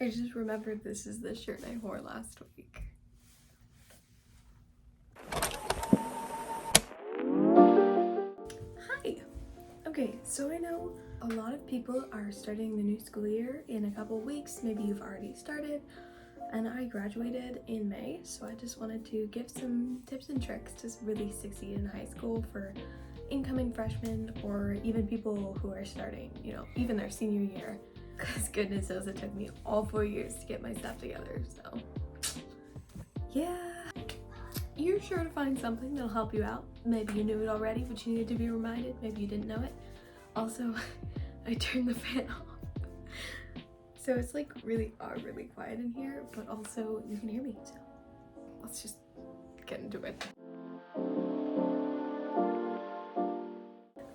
I just remembered this is the shirt I wore last week. Hi! Okay, so I know a lot of people are starting the new school year in a couple weeks. Maybe you've already started, and I graduated in May, so I just wanted to give some tips and tricks to really succeed in high school for incoming freshmen or even people who are starting, even their senior year. Because goodness knows it took me all 4 years to get my stuff together, so yeah. You're sure to find something that'll help you out. Maybe you knew it already, but you needed to be reminded. Maybe you didn't know it. Also, I turned the fan off. So it's like really quiet in here, but also you can hear me, so let's just get into it.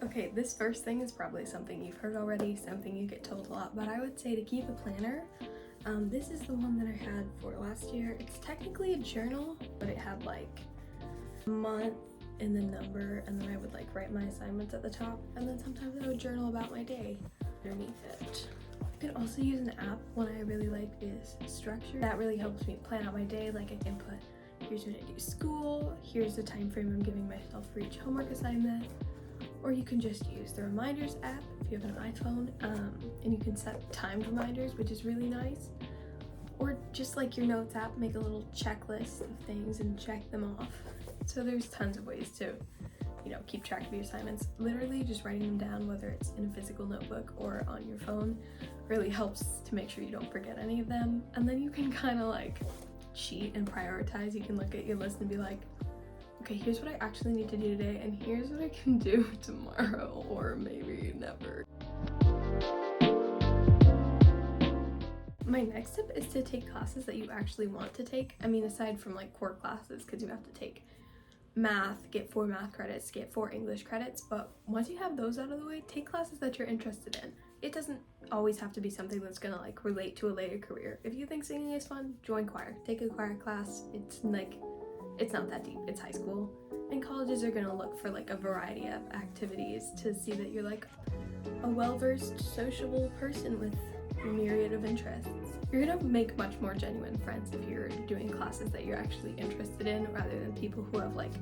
Okay, this first thing is probably something you've heard already, something you get told a lot, but I would say to keep a planner. This is the one that I had for last year. It's technically a journal, but it had like month and the number, and then I would like write my assignments at the top, and then sometimes I would journal about my day underneath it. You can also use an app. One I really like is Structure. That really helps me plan out my day. Like I can put, here's when I do school, here's the time frame I'm giving myself for each homework assignment. Or you can just use the Reminders app if you have an iPhone, and you can set timed reminders, which is really nice. Or just like your Notes app, make a little checklist of things and check them off. So there's tons of ways to, keep track of your assignments. Literally just writing them down, whether it's in a physical notebook or on your phone, really helps to make sure you don't forget any of them. And then you can kind of like cheat and prioritize. You can look at your list and be like, okay, here's what I actually need to do today, and here's what I can do tomorrow, or maybe never. My next tip is to take classes that you actually want to take. I mean, aside from like core classes, because you have to take math, get 4 math credits, get 4 English credits, but once you have those out of the way, take classes that you're interested in. It doesn't always have to be something that's gonna like relate to a later career. If you think singing is fun, join choir. Take a choir class. It's not that deep, it's high school. And colleges are gonna look for like a variety of activities to see that you're like a well-versed, sociable person with a myriad of interests. You're gonna make much more genuine friends if you're doing classes that you're actually interested in rather than people who have like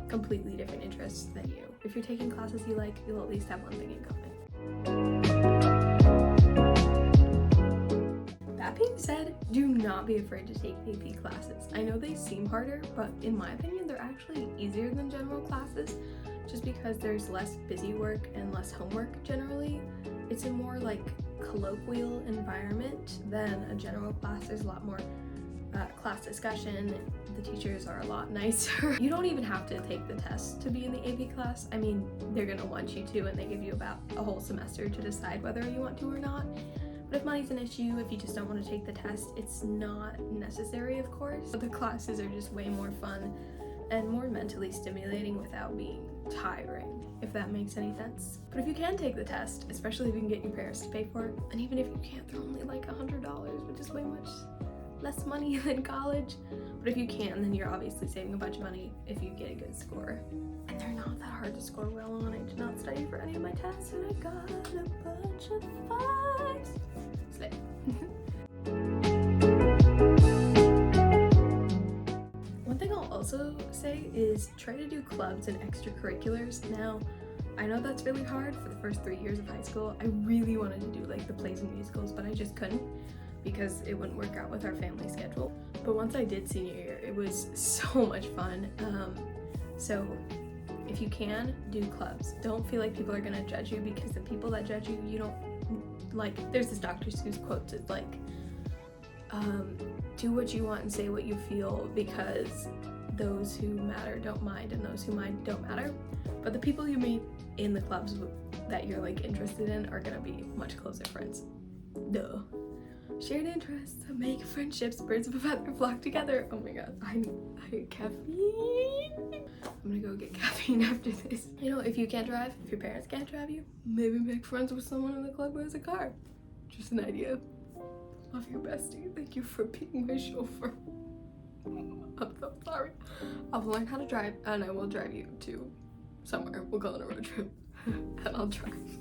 completely different interests than you. If you're taking classes you like, you'll at least have one thing in common. That being said, do not be afraid to take AP classes. I know they seem harder, but in my opinion, they're actually easier than general classes, just because there's less busy work and less homework generally. It's a more like colloquial environment than a general class. There's a lot more class discussion. The teachers are a lot nicer. You don't even have to take the test to be in the AP class. I mean, they're gonna want you to, and they give you about a whole semester to decide whether you want to or not. But if money's an issue, if you just don't want to take the test, it's not necessary, of course. But the classes are just way more fun and more mentally stimulating without being tiring, if that makes any sense. But if you can take the test, especially if you can get your parents to pay for it, and even if you can't, they're only like $100, which is way much less money than college. But if you can, then you're obviously saving a bunch of money if you get a good score. And they're not that hard to score well on. I did not study for any of my tests, and I got a bunch of 5s. Slay. One thing I'll also say is try to do clubs and extracurriculars. Now, I know that's really hard for the first 3 years of high school. I really wanted to do like the plays and musicals, but I just couldn't because it wouldn't work out with our family schedule. But once I did senior year, it was so much fun. So if you can, do clubs. Don't feel like people are gonna judge you, because the people that judge you, you don't like. There's this Dr. Seuss quote. It's like, do what you want and say what you feel, because those who matter don't mind and those who mind don't matter. But the people you meet in the clubs that you're like interested in are gonna be much closer friends. Duh. Shared interests make friendships, birds of a feather flock together. Oh my god, I need caffeine. I'm gonna go get caffeine after this. If you can't drive, if your parents can't drive you, maybe make friends with someone in the club who has a car. Just an idea. Love you, bestie. Thank you for being my chauffeur. I'm so sorry. I'll learn how to drive, and I will drive you to somewhere. We'll go on a road trip, and I'll drive.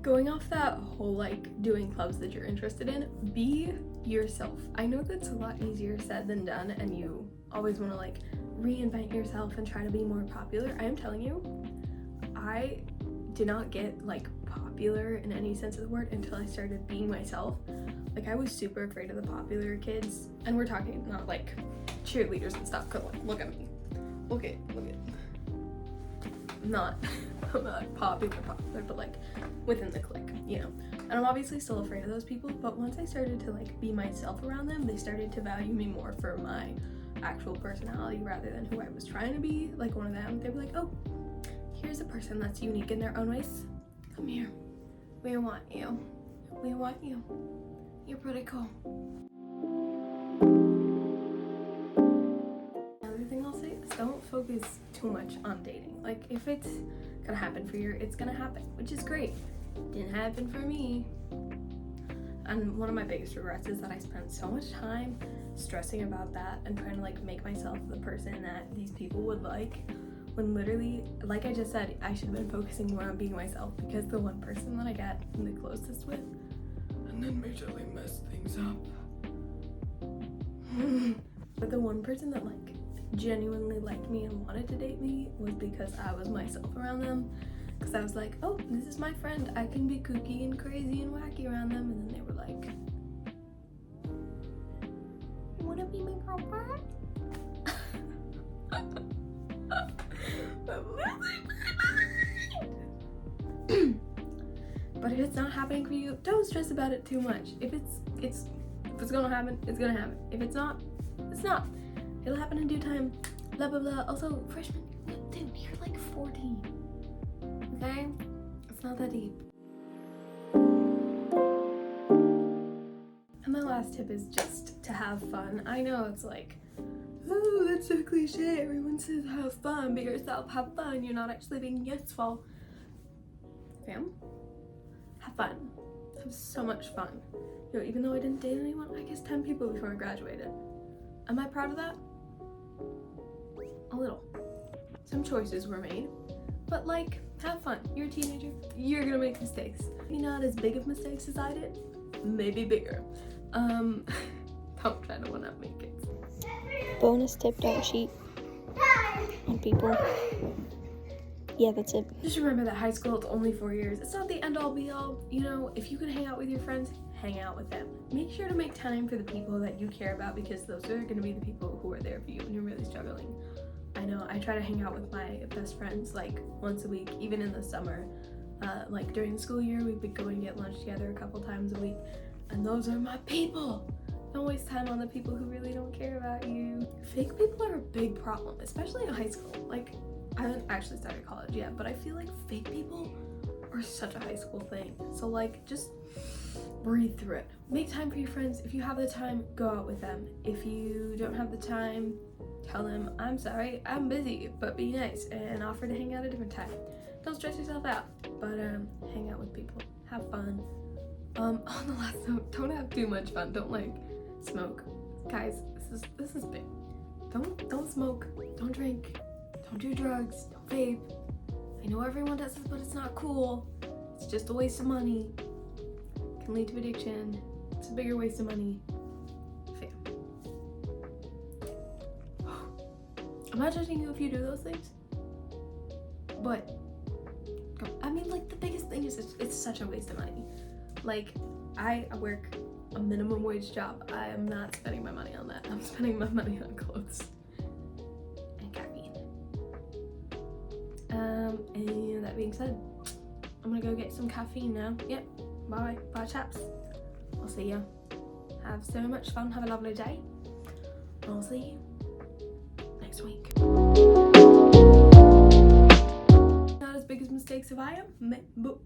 going off that whole like doing clubs that you're interested in, be yourself. I know that's a lot easier said than done, and you always want to like reinvent yourself and try to be more popular. I am telling you, I did not get like popular in any sense of the word until I started being myself. Like, I was super afraid of the popular kids, and we're talking not like cheerleaders and stuff, 'cause like, look at me, look at I'm not popular, but like within the clique, you know. And I'm obviously still afraid of those people, but once I started to like be myself around them, they started to value me more for my actual personality rather than who I was trying to be. Like, one of them, they were like, oh, here's a person that's unique in their own ways. Come here, we want you, you're pretty cool. Another thing I'll say is don't focus too much on dating. Like, if it's gonna happen for you, it's gonna happen, which is great. Didn't happen for me. And one of my biggest regrets is that I spent so much time stressing about that and trying to like make myself the person that these people would like, when literally, like I just said, I should have been focusing more on being myself, because the one person that I got the closest with and then majorly messed things up. But the one person that like genuinely liked me and wanted to date me was because I was myself around them. Because I was like, oh, this is my friend, I can be kooky and crazy and wacky around them. And then they were like, you wanna be my girlfriend? But if it's not happening for you, don't stress about it too much. If it's gonna happen, it's gonna happen. If it's not, it's not. It'll happen in due time. Blah blah blah. Also, freshman, dude, you're like 14. Okay? It's not that deep. And my last tip is just to have fun. I know it's like, oh, that's so cliche. Everyone says have fun, be yourself, have fun. You're not actually being useful. Fam, have fun. Have so much fun. You know, even though I didn't date anyone, I guess 10 people before I graduated. Am I proud of that? A little. Some choices were made, but like, have fun. You're a teenager, you're gonna make mistakes. Maybe not as big of mistakes as I did, maybe bigger. Don't try to one-up me, kids. Bonus tip, don't cheat on people. Yeah, that's it. Just remember that high school, it's only 4 years. It's not the end-all be-all. You know, if you can hang out with your friends, hang out with them. Make sure to make time for the people that you care about, because those are going to be the people who are there for you when you're really struggling. I know, I try to hang out with my best friends like once a week, even in the summer. Like during the school year, we've been going to get lunch together a couple times a week, and those are my people. Don't waste time on the people who really don't care about you. Fake people are a big problem, especially in high school. Like, I haven't actually started college yet, but I feel like fake people are such a high school thing. So like, just breathe through it. Make time for your friends. If you have the time, go out with them. If you don't have the time, tell them, I'm sorry, I'm busy, but be nice and offer to hang out a different time. Don't stress yourself out, but hang out with people. Have fun. On the last note, don't have too much fun. Don't like smoke. Guys, this is big. Don't smoke, don't drink, don't do drugs, don't vape. I know everyone does this, but it's not cool. It's just a waste of money. It can lead to addiction. It's a bigger waste of money. Fam. I'm not judging you if you do those things, but I mean, like, the biggest thing is it's such a waste of money. Like, I work a minimum wage job. I am not spending my money on that. I'm spending my money on clothes and caffeine. And that being said, I'm gonna go get some caffeine now. Yep, bye chaps. I'll see ya. Have so much fun, have a lovely day, and I'll see you next week. Not as big as mistakes if I am, but